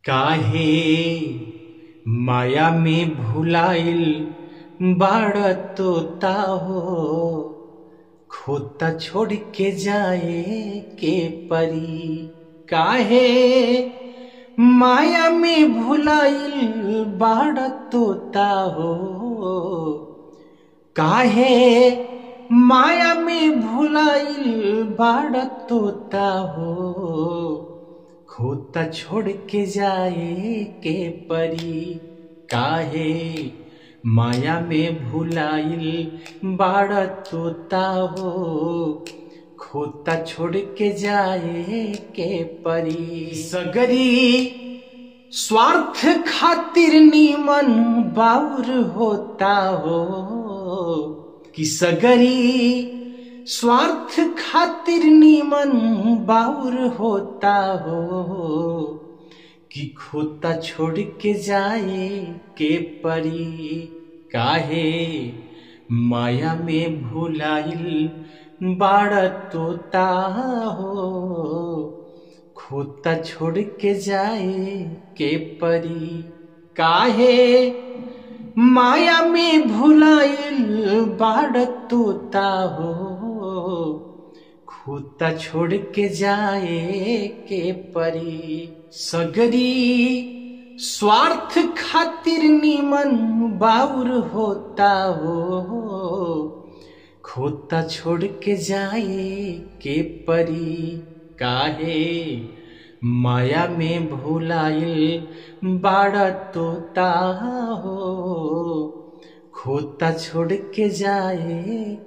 काहे माया में भुलाइल बाड़ा तोता हो, खोता छोड़ के जाए के परी। काहे माया में भुलाइल बाड़ा तोता हो, काहे माया में भुलाइल बाड़ा तोता हो, खोता छोड़ के जाए के परी। काहे माया में भुलाइल बाड़ा तोता हो, खोता छोड़ के जाए के परी। सगरी स्वार्थ खातिर नीमन बाउर होता हो, कि सगरी स्वार्थ खातिर नीमन बाउर होता हो, कि खोता छोड़ के जाए के परी। काहे माया में भुलाइल बाड़ा तोता हो, खोता छोड़ के जाए के परी। काहे माया में भुलाइल बाड़ा तोता हो, खोता छोड़ के जाए के परी। सगरी स्वार्थ खातिर नीमन बाउर होता हो, खोता छोड़ के जाए के परी। काहे माया में भुलाइल बाड़ा तोता हो, खोता छोड़ के जाए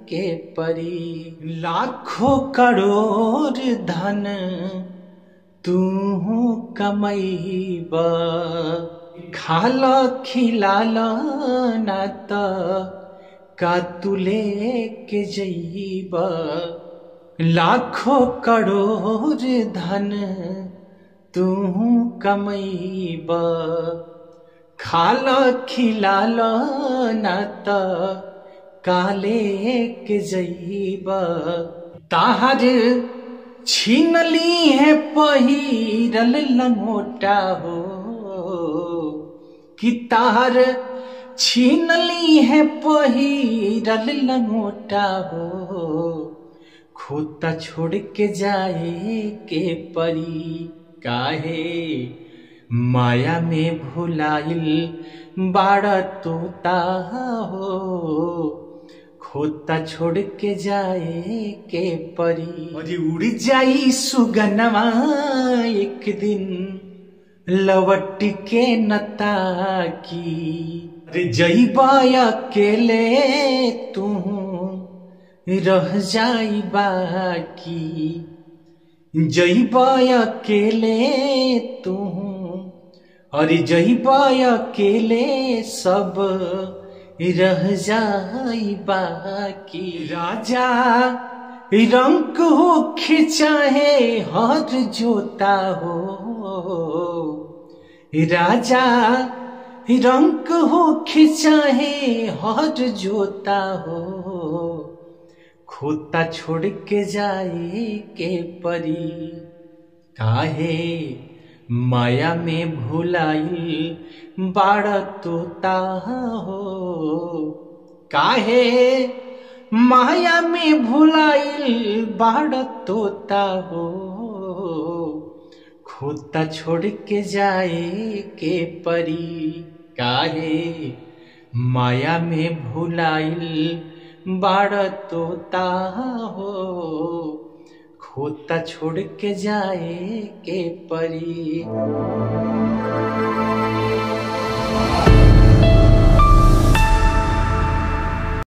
के परी। लाखों करोड़ धन तू कमैबा, खाला खिलाला ना त का तू लेके जइबा। लाखों करोड़ धन तू कमैबा, खाला खिलाला ना त का लेके जइबा। ताहर छीनली है पहिरल लंगोटा हो, कि ताहर छीनली है पहिरल लंगोटा हो, खोता छोड़ के जाए के परी। काहे माया में भुलाइल बाड़ा तोता हो, खोता छोड़ के जाए के परी। अरे उड़ जाई सुगनवा एक दिन लवट के नता की। अरे जइबा अकेले तू रह जाई बाकी, जइबा अकेले तू, अरे जइबा अकेले सब रह जाई बाकी। राजा रंग हो खिंचाहे हर जोता हो, राजा रंग हो खिंचाहे हर जोता हो, खोता छोड़ के जाए के परी। काहे माया में भुलाइल बाड़ा तोता हो, काहे माया में भुलाइल बाड़ा तोता हो, खोता छोड़ के जाए के परी। काहे माया में भुलाइल बाड़ा तोता हो, खोता छोड़ के जाए के परी।